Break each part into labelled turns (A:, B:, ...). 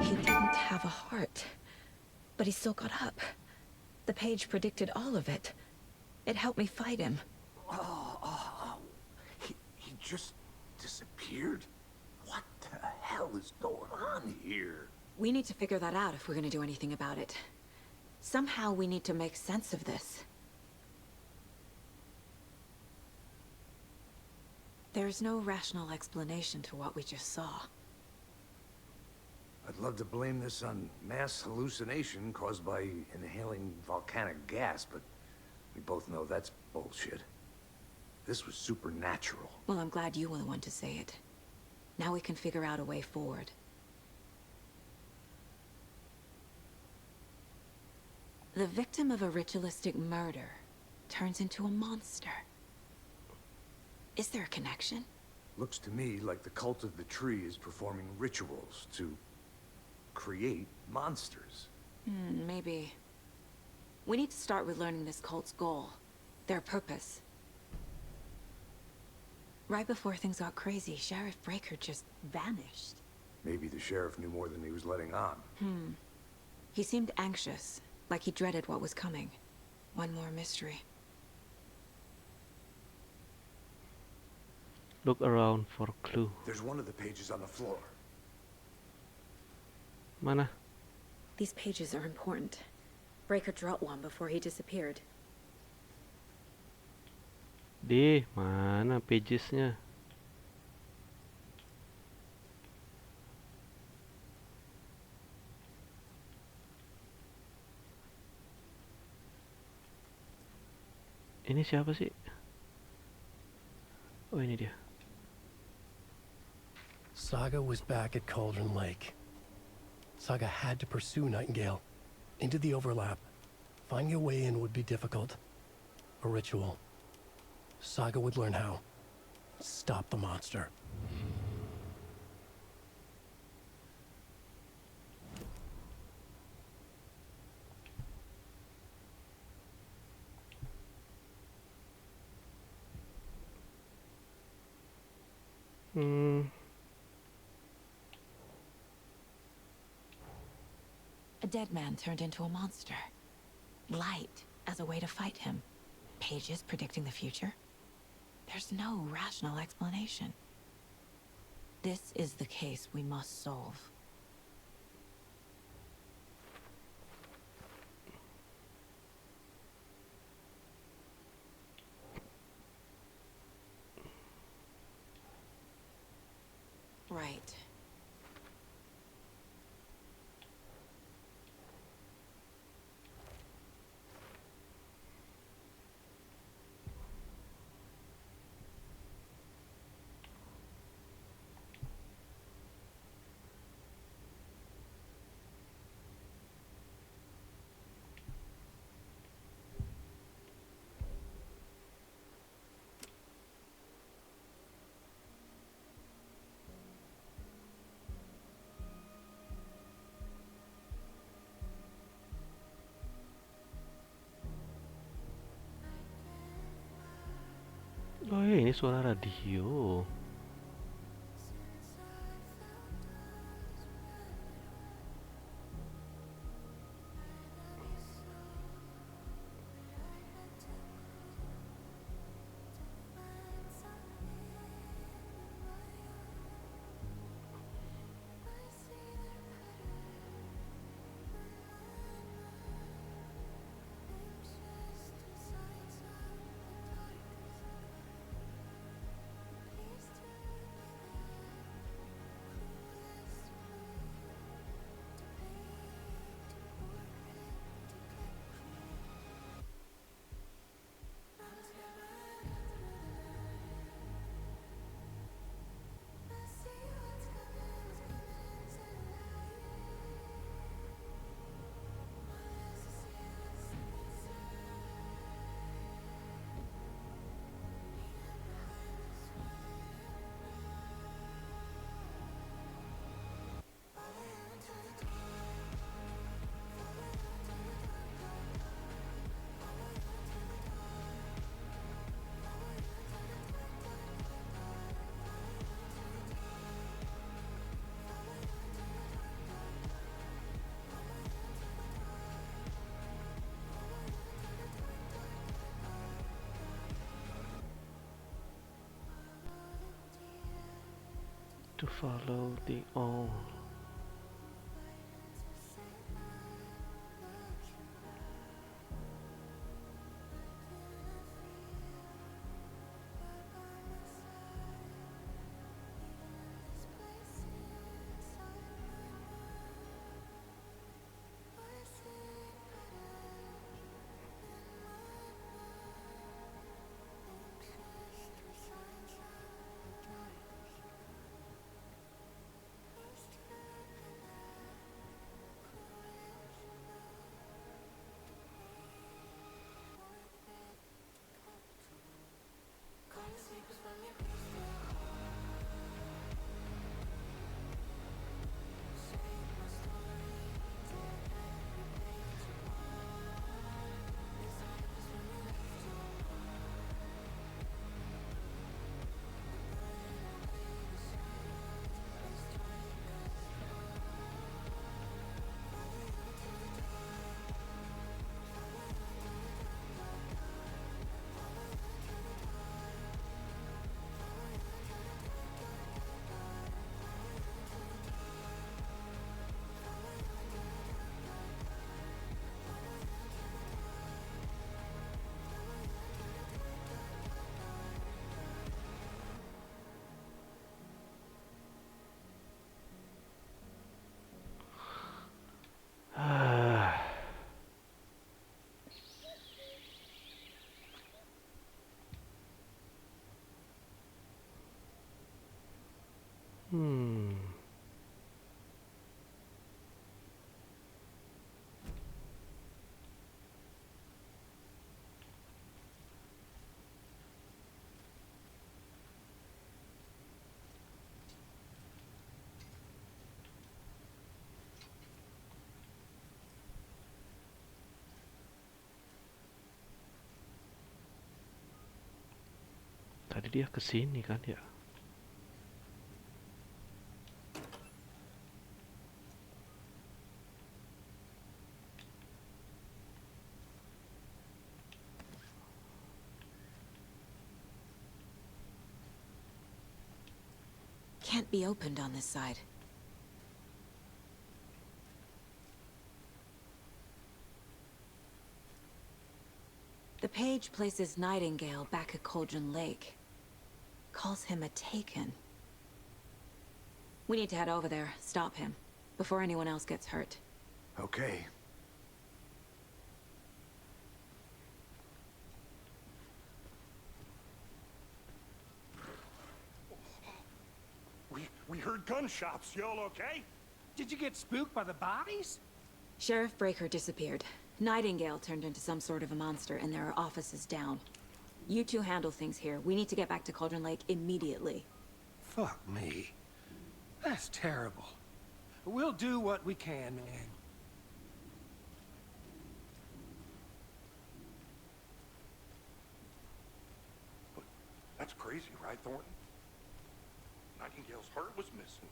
A: He didn't have a heart, but he still got up. The page predicted all of it. It helped me fight him.
B: He just disappeared? What the hell is going on here?
A: We need to figure that out if we're gonna do anything about it. Somehow we need to make sense of this. There's no rational explanation to what we just saw.
B: I'd love to blame this on mass hallucination caused by inhaling volcanic gas, but we both know that's bullshit. This was supernatural.
A: Well, I'm glad you were the one to say it. Now we can figure out a way forward. The victim of a ritualistic murder turns into a monster. Is there a connection?
B: Looks to me like the cult of the tree is performing rituals to create monsters.
A: Maybe. We need to start with learning this cult's goal, their purpose. Right before things got crazy, Sheriff Breaker just vanished.
B: Maybe the sheriff knew more than he was letting on.
A: He seemed anxious, like he dreaded what was coming. One more mystery.
C: Look around for clue.
B: There's one of the pages on the floor.
C: Mana?
A: These pages are important. Breaker dropped one before he disappeared.
C: Di mana pagesnya? Ini siapa sih? Oh, ini dia.
D: Saga was back at Cauldron Lake. Saga had to pursue Nightingale into the overlap. Finding a way in would be difficult. A ritual. Saga would learn how. Stop the monster.
A: A dead man turned into a monster. Light as a way to fight him. Pages predicting the future? There's no rational explanation. This is the case we must solve. Right.
C: Oh ya, ini suara radio. to follow the all. Hmm. Tadi dia kesini kan ya?
A: Can't be opened on this side. The page places Nightingale back at Cauldron Lake. Calls him a Taken. We need to head over there, stop him, before anyone else gets hurt.
B: Okay.
E: We heard gunshots. Y'all okay?
F: Did you get spooked by the bodies?
A: Sheriff Breaker disappeared. Nightingale turned into some sort of a monster, and there are offices down. You two handle things here. We need to get back to Cauldron Lake immediately.
F: Fuck me. That's terrible. We'll do what we can, man.
E: But that's crazy, right, Thornton? Nightingale's heart was missing.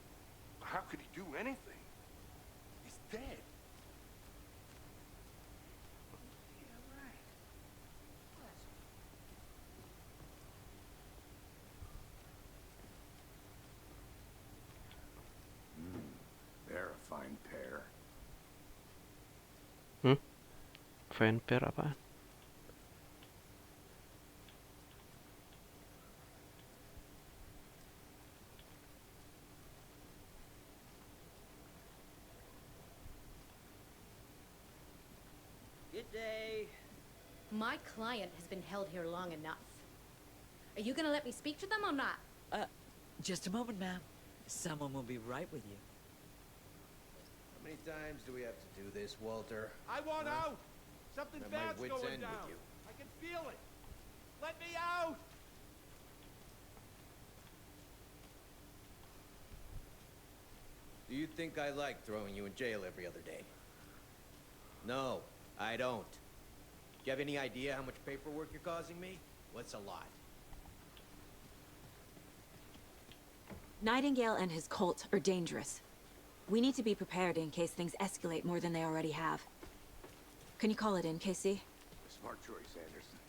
E: How could he do anything? He's dead.
F: Yeah, right.
B: They're a fine pair.
C: Fanfare apa?
G: Good day. My client has been held here long enough. Are you gonna let me speak to them or not?
H: Just a moment, ma'am. Someone will be right with you.
I: How many times do we have to do this, Walter?
F: I want out! Something
I: At my
F: bad's
I: wit's
F: going
I: end
F: down.
I: with you.
F: I can feel it. Let me out!
I: Do you think I like throwing you in jail every other day? No, I don't. Do you have any idea how much paperwork you're causing me? What's a lot?
A: Nightingale and his cult are dangerous. We need to be prepared in case things escalate more than they already have. Can you call it in, KC?
B: Smart choice, Anderson.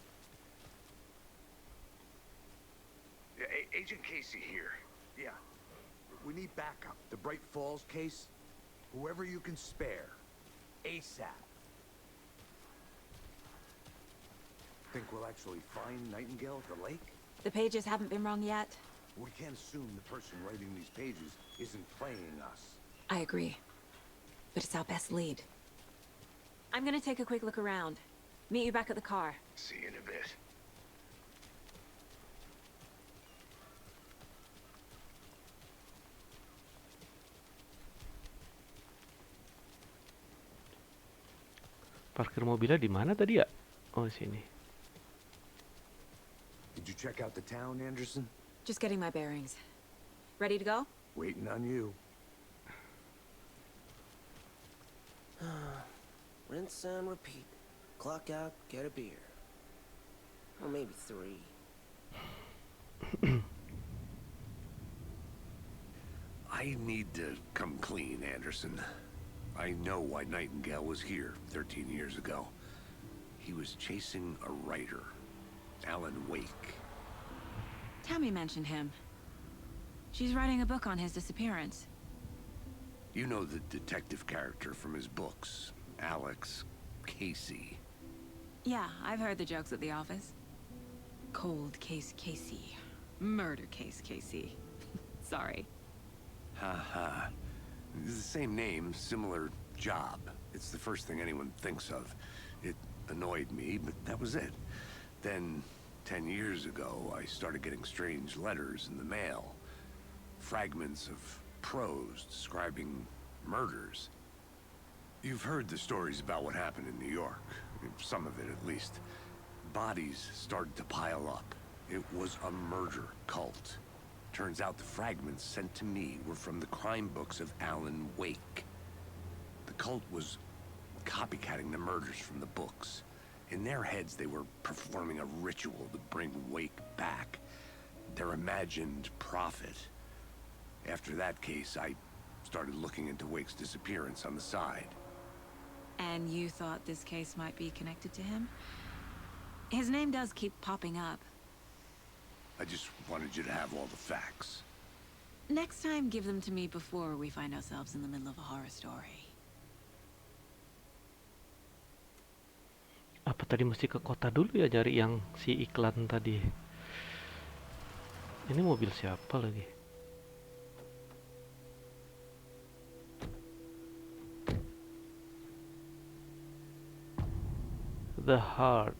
B: Yeah, Agent Casey here. Yeah. We need backup. The Bright Falls case, whoever you can spare. ASAP. Think we'll actually find Nightingale at the lake?
A: The pages haven't been wrong yet.
B: We can't assume the person writing these pages isn't playing us.
A: I agree. But it's our best lead. I'm gonna take a quick look around. Meet you back at the car.
B: See you in a bit.
C: Parkir mobilnya di mana tadi ya? Oh, sini.
B: Did you check out the town, Anderson?
A: Just getting my bearings. Ready to go?
B: Waiting on you.
J: Rinse and repeat. Clock out, get a beer. Or maybe 3.
B: I need to come clean, Anderson. I know why Nightingale was here 13 years ago. He was chasing a writer, Alanwake.
A: Tammy mentioned him. She's writing a book on his disappearance.
B: You know the detective character from his books, Alex Casey.
A: Yeah, I've heard the jokes at the office. Cold case Casey. Murder case Casey. Sorry.
B: Ha ha. The same name, similar job. It's the first thing anyone thinks of. It annoyed me, but that was it. Then, 10 years ago, I started getting strange letters in the mail. Fragments of prose describing murders. You've heard the stories about what happened in New York. Some of it, at least. Bodies started to pile up. It was a murder cult. Turns out the fragments sent to me were from the crime books of Alan Wake. The cult was copycatting the murders from the books. In their heads, they were performing a ritual to bring Wake back. Their imagined prophet. After that case, I started looking into Wake's disappearance on the side.
A: And you thought this case might be connected to him? His name does keep popping up.
B: I just wanted you to have all the facts.
A: Next time, give them to me before we find ourselves in the middle of a horror story.
C: Apa tadi mesti ke kota dulu ya nyari yang si iklan tadi? Ini mobil siapa lagi? The Heart.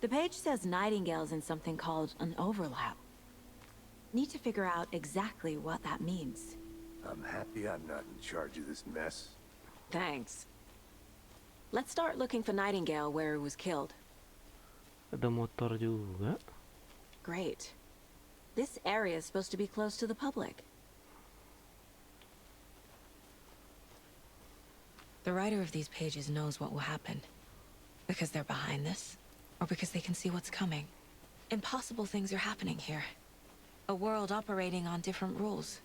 A: The page says Nightingale's in something called an overlap. Need to figure out exactly what that means.
B: I'm happy I'm not in charge of this mess.
A: Thanks. Let's start looking for Nightingale where he was killed.
C: Ada motor juga.
A: Great. This area is supposed to be close to the public. The writer of these pages knows what will happen. Because they're behind this, or because they can see what's coming. Impossible things are happening here. A world operating on different rules.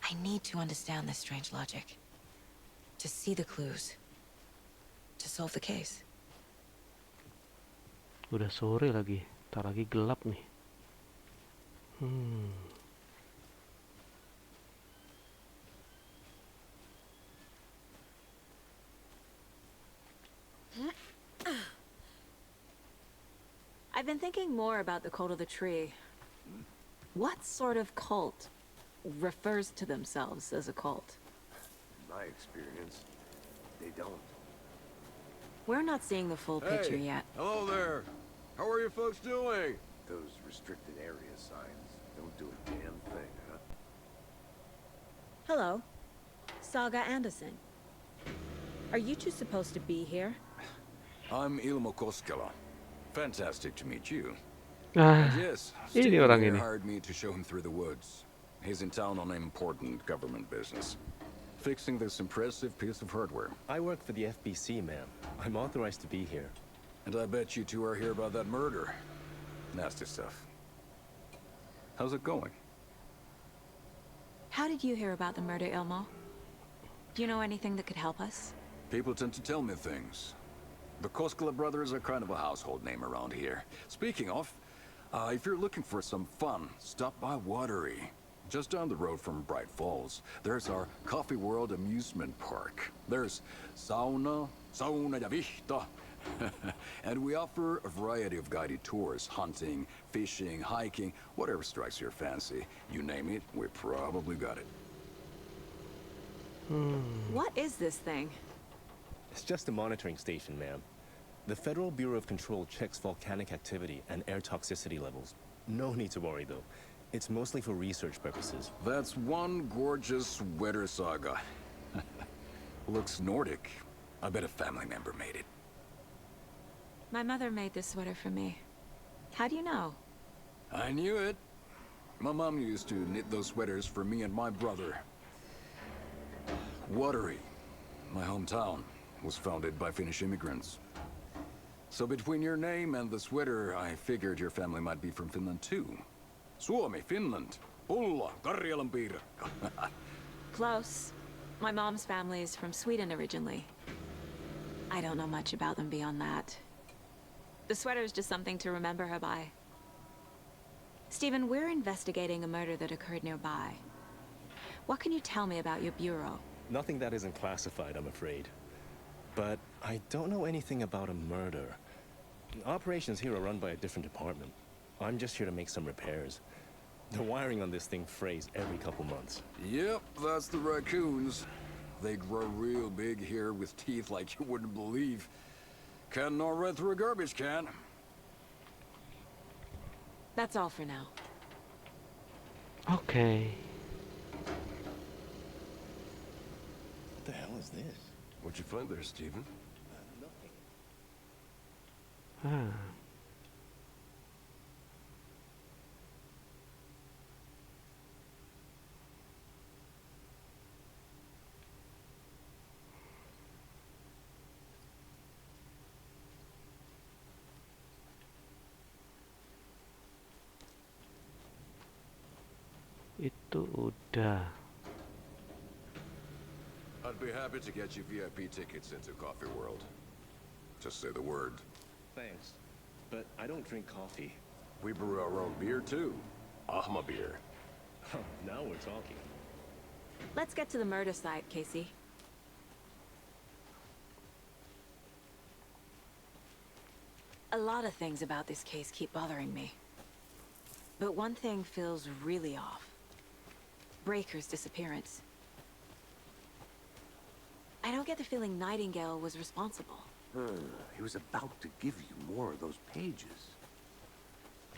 A: I need to understand this strange logic. To see the clues. To solve the case.
C: Udah sore lagi, tar lagi gelap nih.
A: I've been thinking more about the cult of the tree. What sort of cult refers to themselves as a cult?
B: In my experience, they don't.
A: We're not seeing the full picture yet.
E: Hello there. How are you folks doing?
B: Those restricted area signs don't do a damn thing, huh?
A: Hello. Saga Anderson. Are you two supposed to be here?
K: I'm Ilmo Koskela. Fantastic to meet you.
C: Ah,
K: And yes,
C: ini
K: Steve
C: orang
K: here
C: ini.
K: hired me to show him through the woods. He's in town on important government business. Fixing this impressive piece of hardware.
L: I work for the FBC, ma'am. I'm authorized to be here.
K: And I bet you two are here about that murder. Nasty stuff. How's it going?
A: How did you hear about the murder, Ilmo? Do you know anything that could help us?
K: People tend to tell me things. The Koskela brothers are kind of a household name around here. Speaking of, If you're looking for some fun, stop by Watery. Just down the road from Bright Falls, there's our Coffee World amusement park. There's sauna ja vihta. And we offer a variety of guided tours, hunting, fishing, hiking, whatever strikes your fancy. You name it, we probably got it.
A: What is this thing?
L: It's just a monitoring station, ma'am. The Federal Bureau of Control checks volcanic activity and air toxicity levels. No need to worry, though. It's mostly for research purposes.
K: That's one gorgeous weather saga. Looks Nordic. I bet a family member made it.
A: My mother made this sweater for me. How do you know?
K: I knew it. My mom used to knit those sweaters for me and my brother. Watery, my hometown, was founded by Finnish immigrants. So between your name and the sweater, I figured your family might be from Finland too. Suomi, Finland. Pulla, Karjalan piirakka.
A: Close. My mom's family is from Sweden originally. I don't know much about them beyond that. The sweater is just something to remember her by. Stephen, we're investigating a murder that occurred nearby. What can you tell me about your bureau?
L: Nothing that isn't classified, I'm afraid. But I don't know anything about a murder. Operations here are run by a different department. I'm just here to make some repairs. The wiring on this thing frays every couple months.
K: Yep, that's the raccoons. They grow real big here with teeth like you wouldn't believe. Can't gnaw right through a garbage can.
A: That's all for now.
C: Okay.
L: What the hell is this?
B: What'd you find there, Stephen?
L: Nothing.
C: Ah. Itu udah.
K: I'd be happy to get you VIP tickets into Coffee World. Just say the word.
L: Thanks. But I don't drink coffee.
K: We brew our own beer too. Ahma beer.
L: Oh, now we're talking.
A: Let's get to the murder site, Casey. A lot of things about this case keep bothering me. But one thing feels really off. Breaker's disappearance. I don't get the feeling Nightingale was responsible.
B: He was about to give you more of those pages.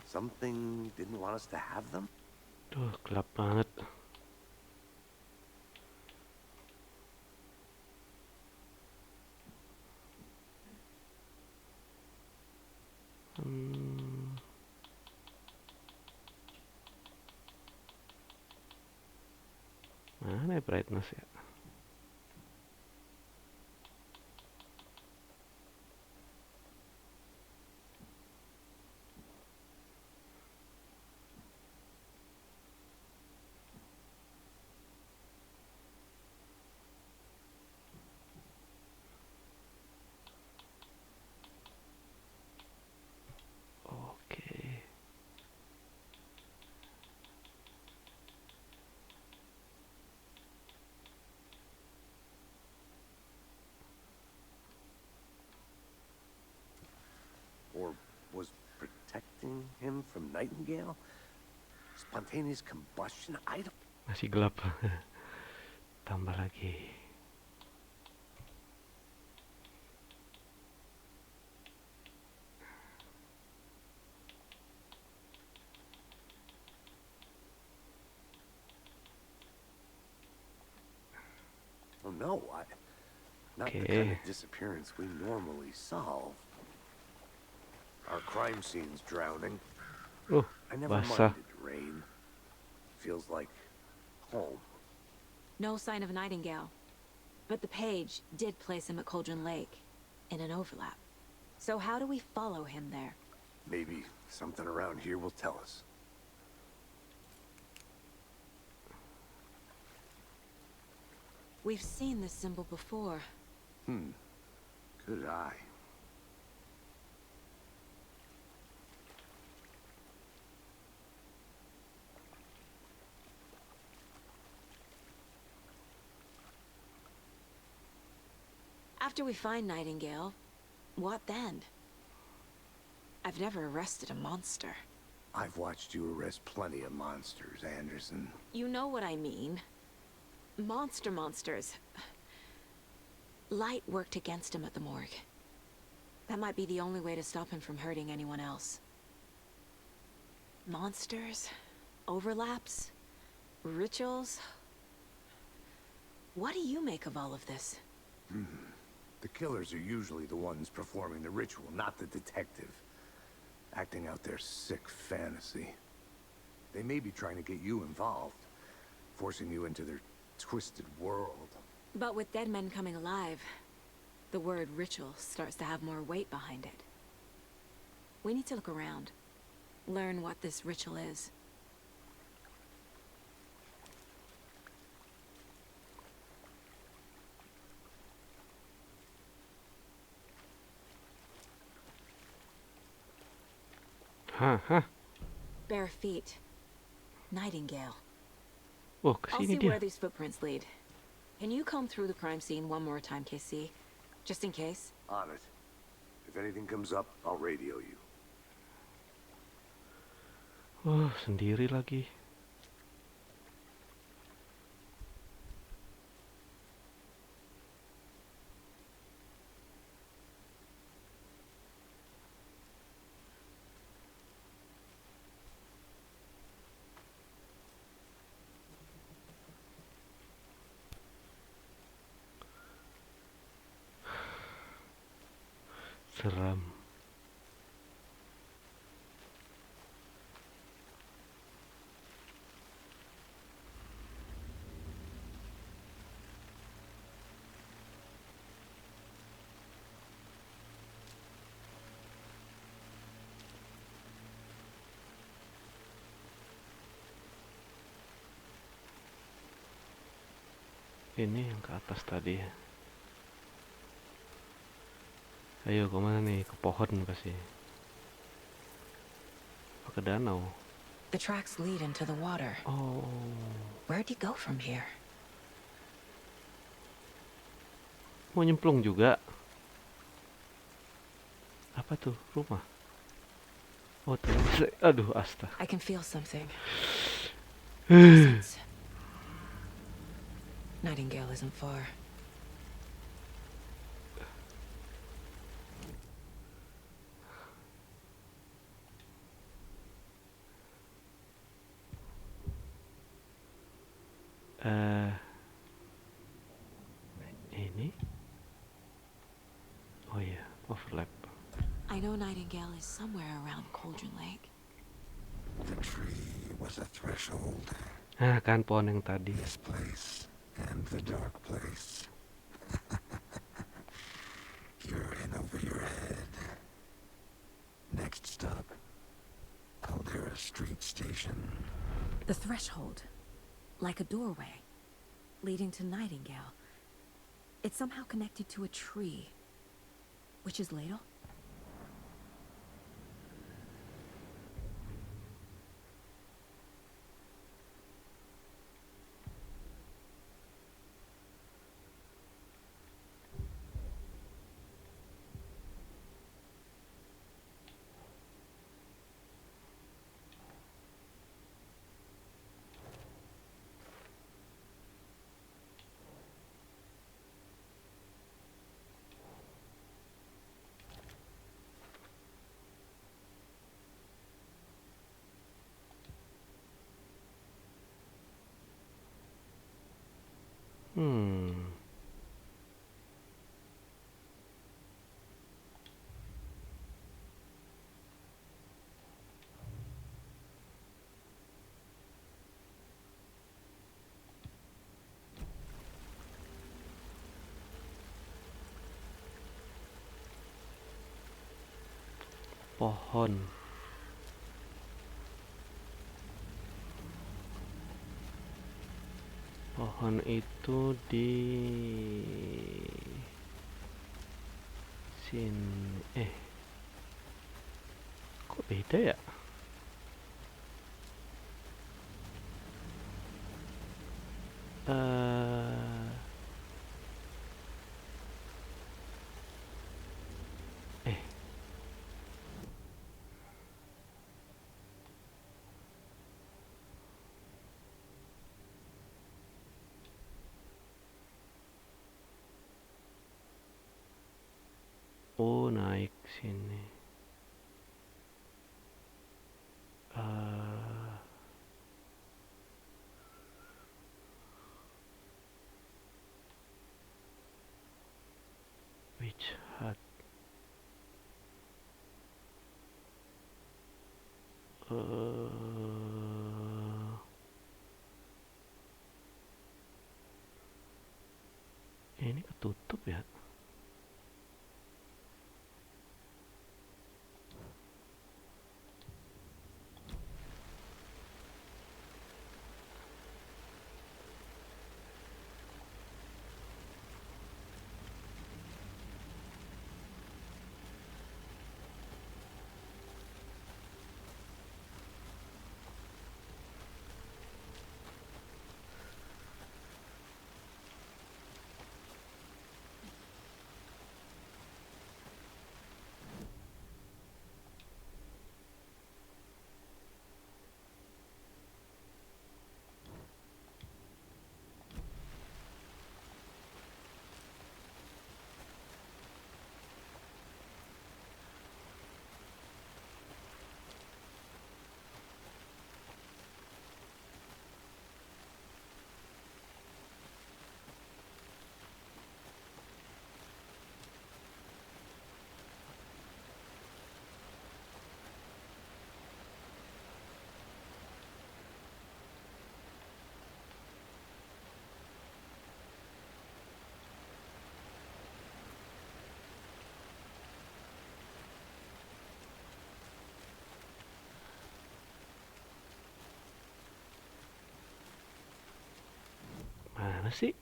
B: Something didn't want us to have them?
C: Duh, gelap banget. Mana ya brightness ya? Oke.
B: Or was protecting him from Nightingale? Spontaneous combustion? I don't...
C: Masih gelap. Tambah lagi.
B: Oh no, not the kind of disappearance we normally solve. Our crime scene's drowning. I never
C: basah.
B: minded rain. Feels like home.
A: No sign of Nightingale. But the page did place him at Cauldron Lake, in an overlap. So how do we follow him there?
B: Maybe something around here will tell us.
A: We've seen this symbol before.
B: Good eye.
A: After we find Nightingale, what then? I've never arrested a monster.
B: I've watched you arrest plenty of monsters, Anderson.
A: You know what I mean. Monsters. Light worked against him at the morgue. That might be the only way to stop him from hurting anyone else. Monsters, overlaps, rituals. What do you make of all of this?
B: The killers are usually the ones performing the ritual, not the detective. Acting out their sick fantasy. They may be trying to get you involved, forcing you into their twisted world.
A: But with dead men coming alive, the word ritual starts to have more weight behind it. We need to look around, learn what this ritual is. Bare feet. Nightingale.
C: Oh,
A: I'll
C: kesini
A: see
C: dia.
A: where these footprints lead. Can you comb through the crime scene one more time, KC? Just in case?
B: On it. If anything comes up, I'll radio you.
C: Oh, sendiri lagi. Seram. Ini yang ke atas tadi ya. Ayo kemana nih? Ke pohon pasti. Apa ke danau?
A: The tracks lead into the water.
C: Oh.
A: Where'd you go from here?
C: Mau nyemplung juga. Apa tuh? Rumah. Oh, terus. Aduh, astaga.
A: I can feel something. Presence. Nightingale isn't far.
C: Ini? Oh iya, overlap.
A: I know Nightingale is somewhere around Cauldron Lake.
F: The tree was a threshold.
C: Nah, kan pohon yang tadi.
F: This place and the dark place. You're in over your head. Next stop, Caldera Street Station.
A: The threshold. Like a doorway. Leading to Nightingale. It's somehow connected to a tree. Witch's Ladle?
C: Pohon. Pohon itu di sini. Kok beda ya? ini ketutup ya. Mana sih?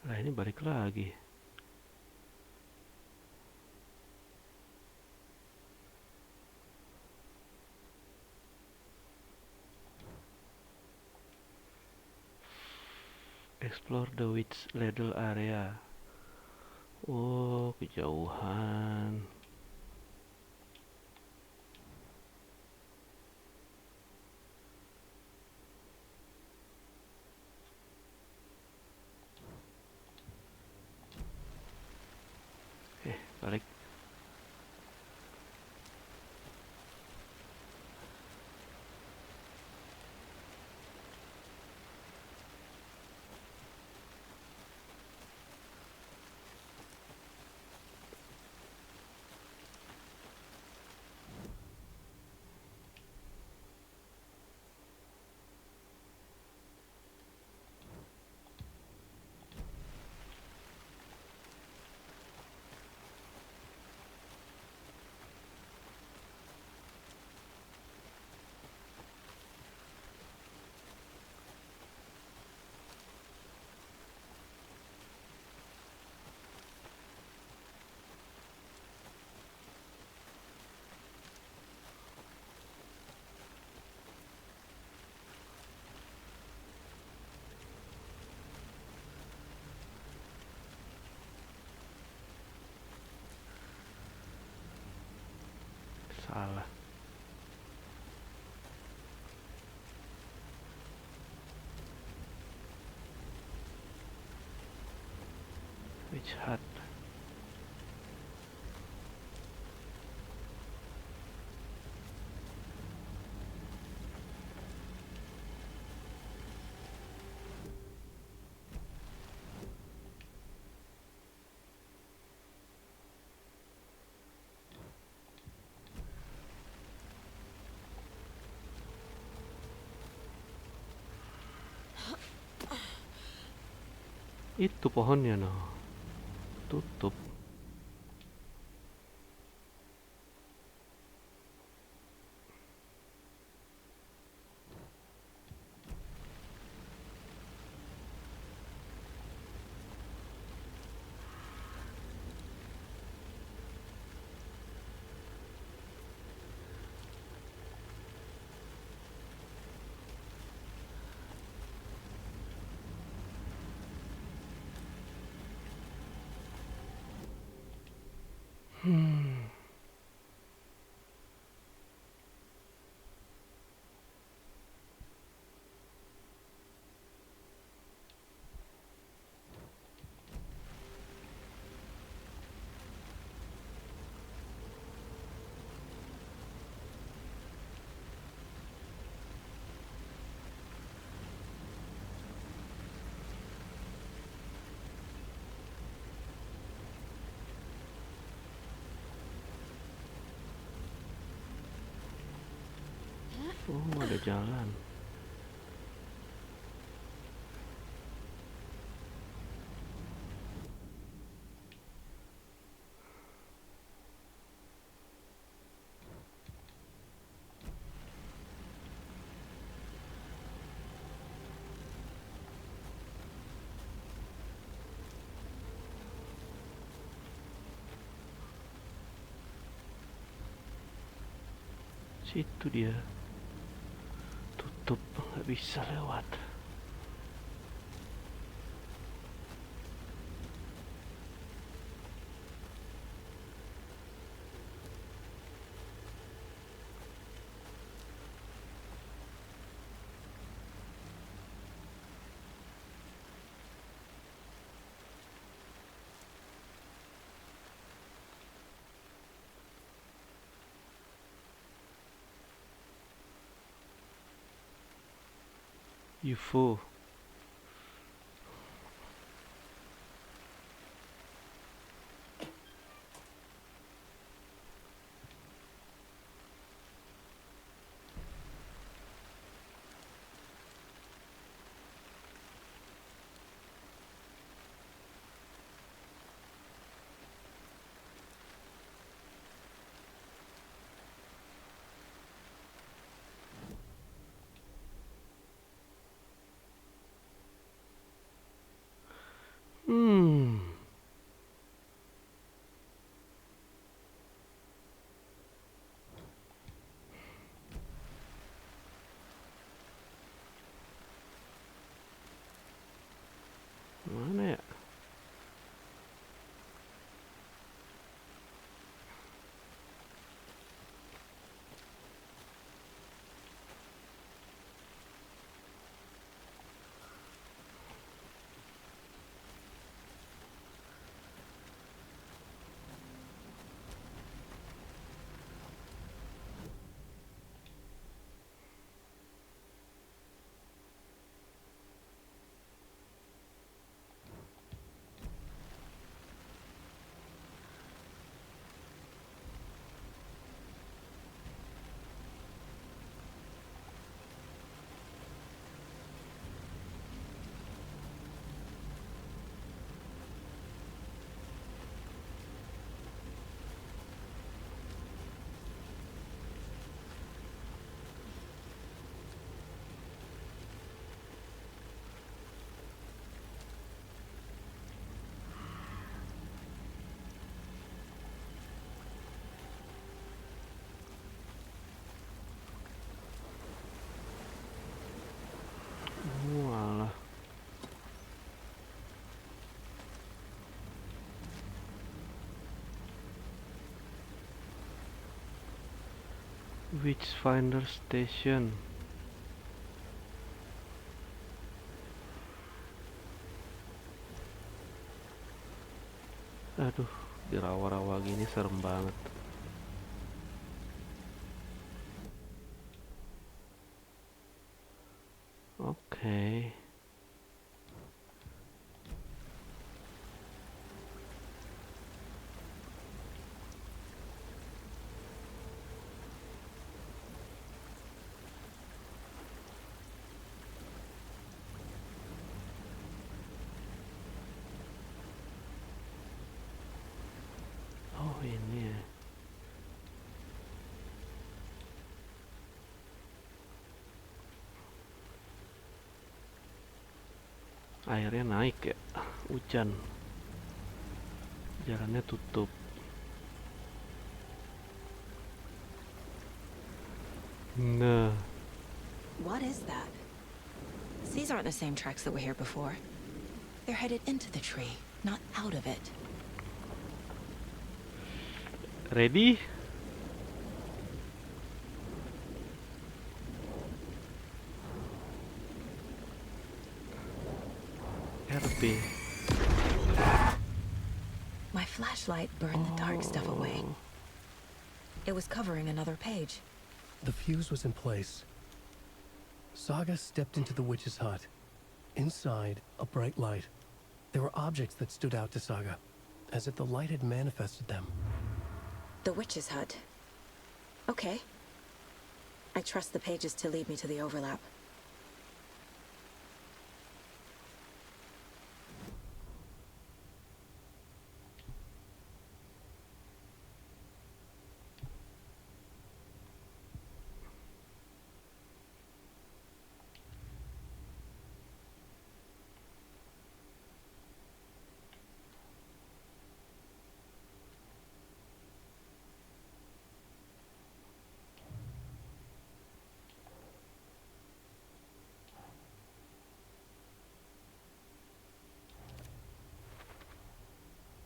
C: Nah ini balik lagi. Explore the witch ladle area. Oh, kejauhan. Balik. Salah. Witch hut. Itu pohonnya noh. Tutup. Oh, ada jalan. Situ dia. Tutup, nggak bisa lewat. UFO. Mana ya? Walah. Witchfinder Station. Aduh, di rawa-rawa gini serem banget. Oke. Oh, ini ya. Airnya naik ya. Hujan. Jalannya tutup. Nah.
A: What is that? These aren't the same tracks that were here before. They're headed into the tree, not out of it.
C: Ready? RP.
A: My flashlight burned the dark stuff away. It was covering another page.
D: The fuse was in place. Saga stepped into the witch's hut. Inside, a bright light. There were objects that stood out to Saga, as if the light had manifested them.
A: The witch's hut. Okay. I trust the pages to lead me to the overlap.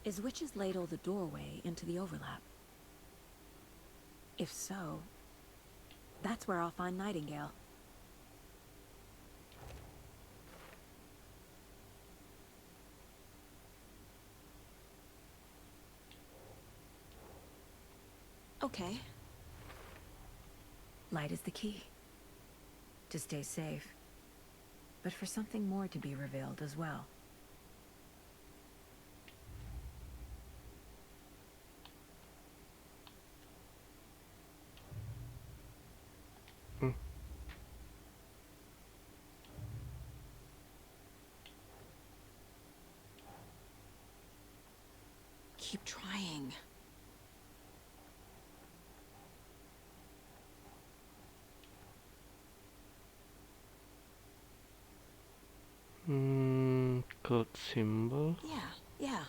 A: Is Witch's Ladle the doorway into the overlap? If so, that's where I'll find Nightingale. Okay. Light is the key. To stay safe. But for something more to be revealed as well. Keep trying.
C: Code symbol.
A: Yeah.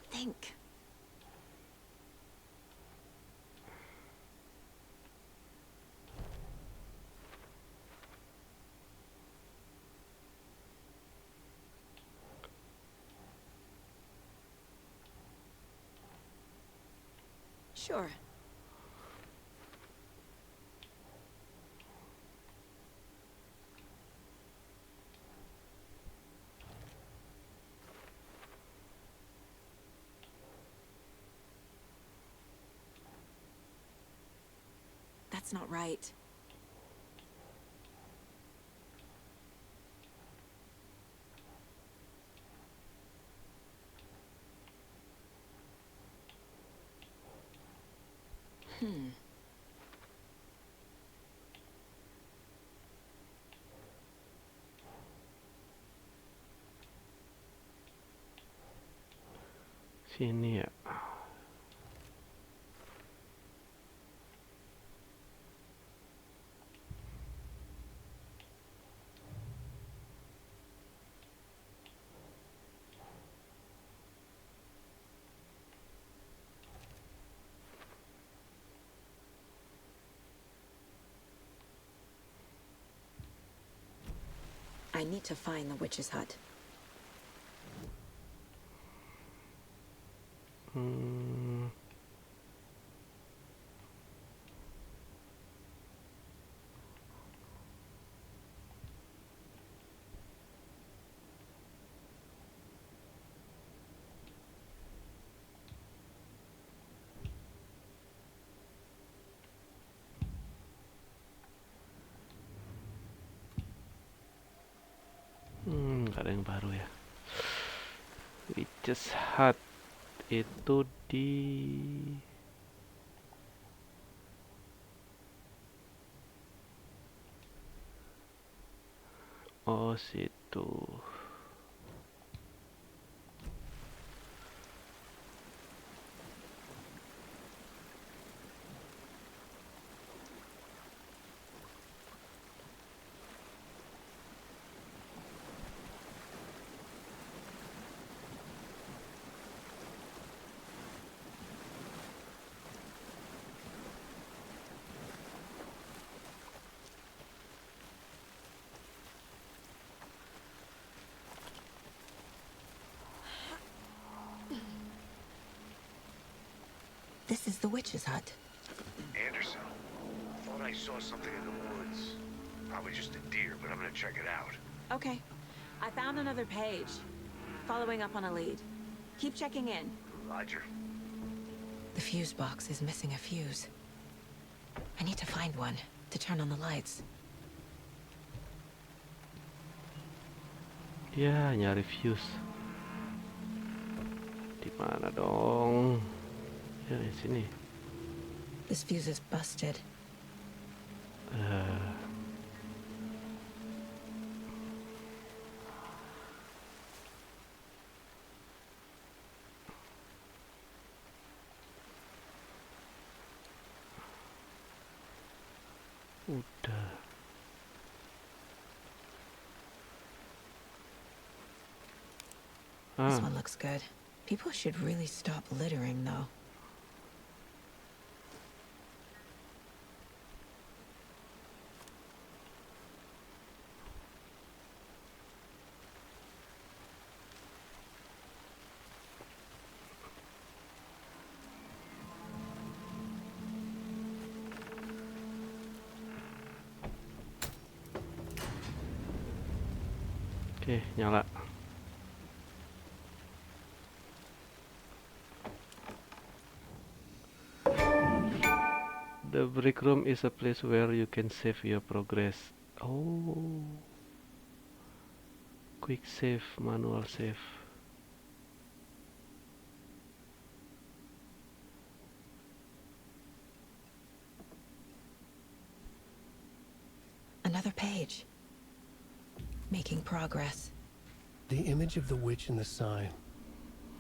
A: Think. Sure. That's not right.
C: Sini ya.
A: I need to find the witch's hut.
C: Nggak ada yang baru ya. Witch's Hut itu di situ.
A: This is the witch's hut.
B: Anderson, thought I saw something in the woods. Probably just a deer, but I'm gonna check it out.
A: Okay. I found another page. Following up on a lead. Keep checking in.
B: Roger.
A: The fuse box is missing a fuse. I need to find one to turn on the lights.
C: Ya, nyari fuse. Di mana dong? Ya, di sini.
A: This fuse is busted.
C: Udah.
A: This one looks good. People should really stop littering, though.
C: Oke, nyala. The break room is a place where you can save your progress. Oh, quick save, manual save.
A: Another page. Making progress.
D: The image of the witch in the sign.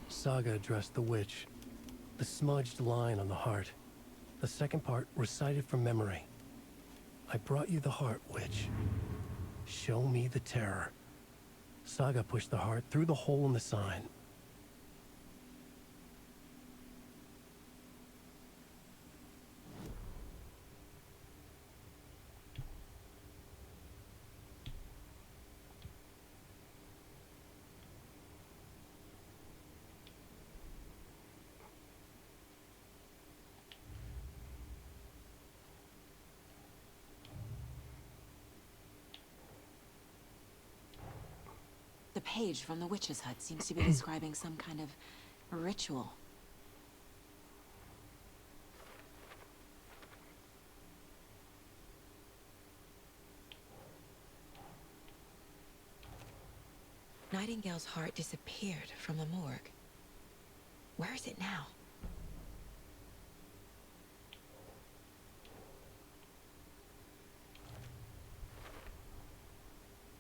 D: Saga addressed the witch. The smudged line on the heart. The second part recited from memory. I brought you the heart, witch. Show me the terror. Saga pushed the heart through the hole in the sign.
A: The page from the witch's hut seems to be describing some kind of ritual. Nightingale's heart disappeared from the morgue. Where is it now?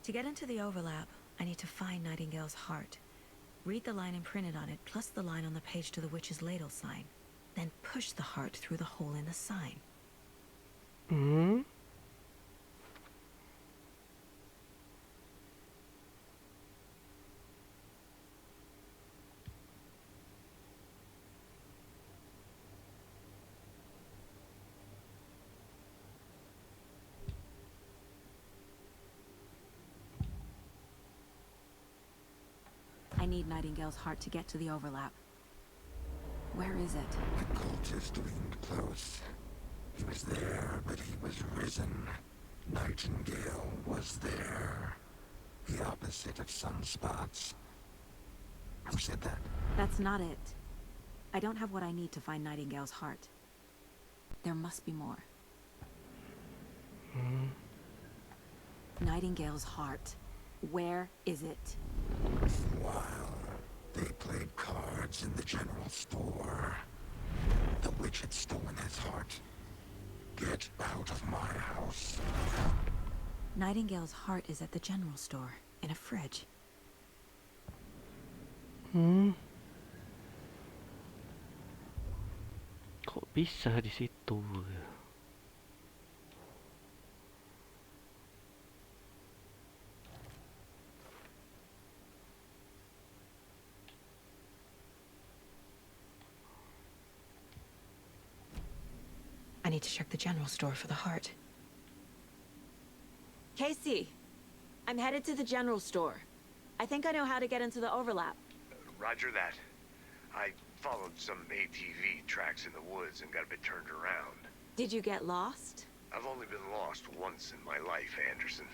A: To get into the overlap, I need to find Nightingale's heart. Read the line imprinted on it, plus the line on the page to the witch's ladle sign. Then push the heart through the hole in the sign.
C: Hmm?
A: I need Nightingale's heart to get to the overlap. Where is it?
M: The cultist leaned close. He was there, but he was risen. Nightingale was there. The opposite of sunspots. Who said that?
A: That's not it. I don't have what I need to find Nightingale's heart. There must be more. Nightingale's heart. Where is it?
M: While they played cards in the general store, the witch had stolen his heart. Get out of my house.
A: Nightingale's heart is at the general store, in a fridge.
C: Kok bisa di situ?
A: I need to check the general store for the heart. Casey, I'm headed to the general store. I think I know how to get into the overlap.
B: Roger that. I followed some ATV tracks in the woods and got a bit turned around.
A: Did you get lost?
B: I've only been lost once in my life, Anderson.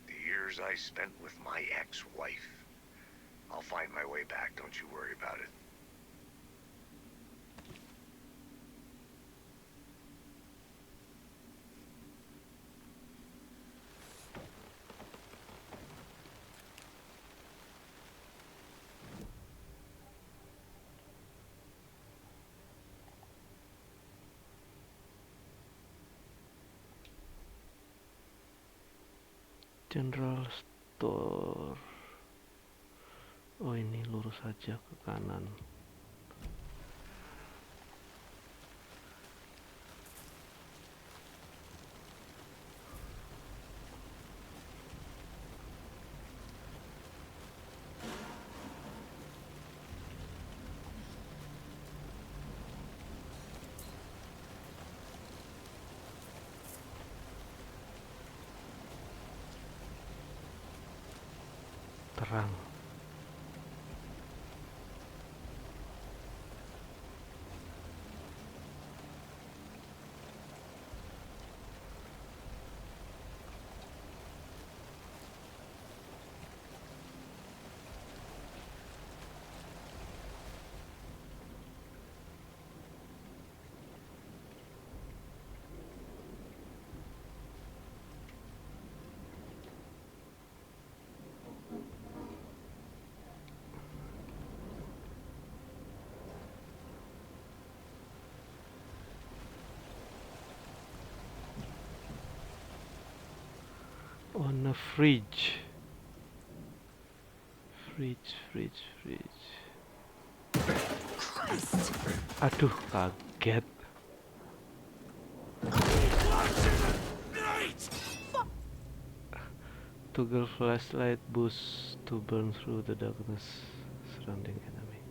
B: The years I spent with my ex-wife. I'll find my way back, don't you worry about it.
C: General Store. Oh, ini lurus saja ke kanan. Terang. On a fridge. Fridge. Aduh, kaget. Toggle flashlight boost to burn through the darkness surrounding enemy.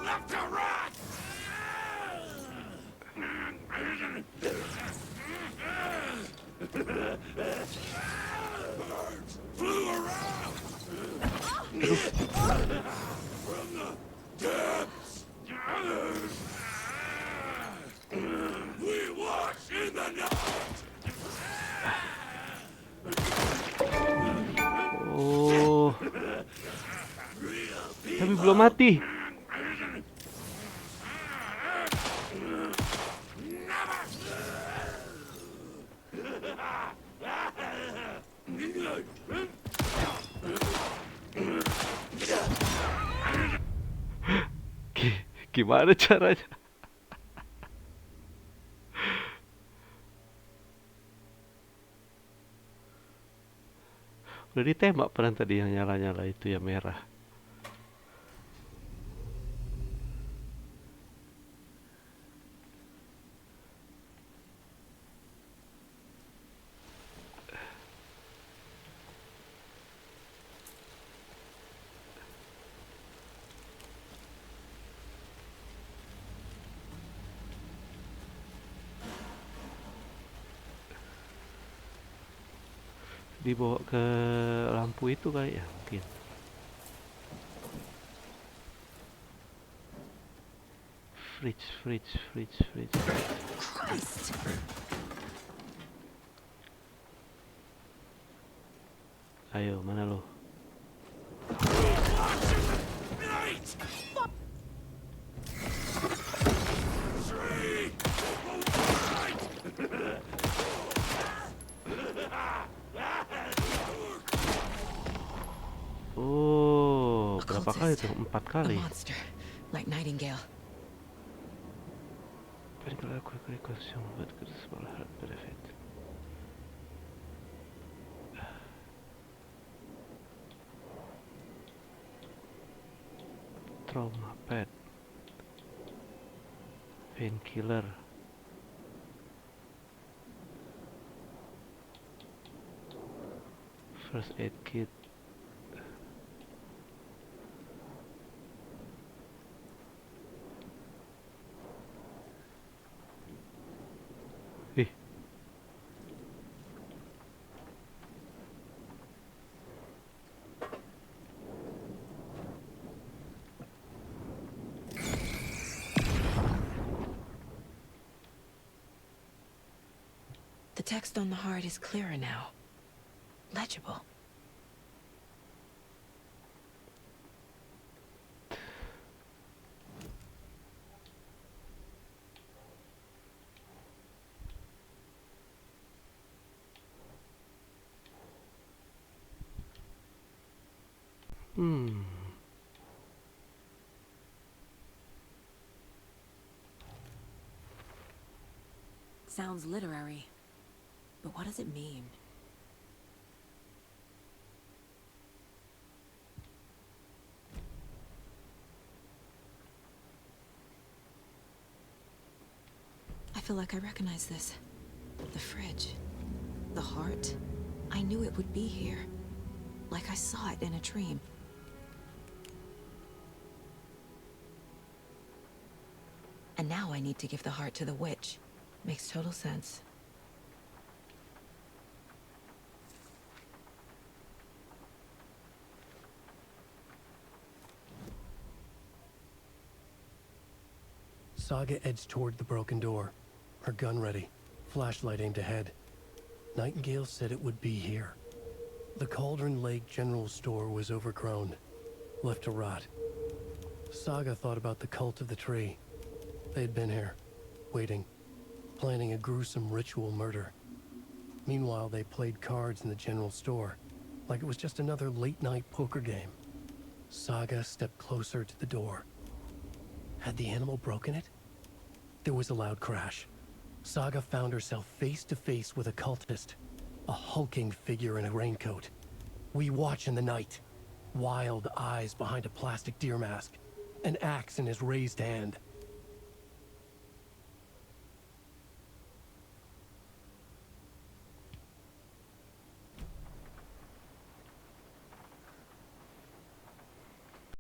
M: Left to right! Birds flew around! From the depths! We watch in the night!
C: Oh, tapi belum mati. Gimana caranya? Udah ditembak peran tadi yang nyala-nyala itu ya merah. Dibawa ke lampu itu kali ya mungkin. Fridge. Ayo, mana lo? Oh, berapa kali tuh? 4 kali.
A: A monster, like Nightingale.
C: Particular quick reconstruction, but good small heart benefit. Trauma pad, painkiller, first aid kit.
A: The text on the heart is clearer now. Legible. Sounds literary. But what does it mean? I feel like I recognize this. The fridge. The heart. I knew it would be here. Like I saw it in a dream. And now I need to give the heart to the witch. Makes total sense.
D: Saga edged toward the broken door, her gun ready, flashlight aimed ahead. Nightingale said it would be here. The Cauldron Lake General Store was overgrown, left to rot. Saga thought about the cult of the tree. They had been here, waiting, planning a gruesome ritual murder. Meanwhile, they played cards in the general store, like it was just another late-night poker game. Saga stepped closer to the door. Had the animal broken it? There was a loud crash. Saga found herself face to face with a cultist, a hulking figure in a raincoat. We watch in the night, wild eyes behind a plastic deer mask, an axe in his raised hand.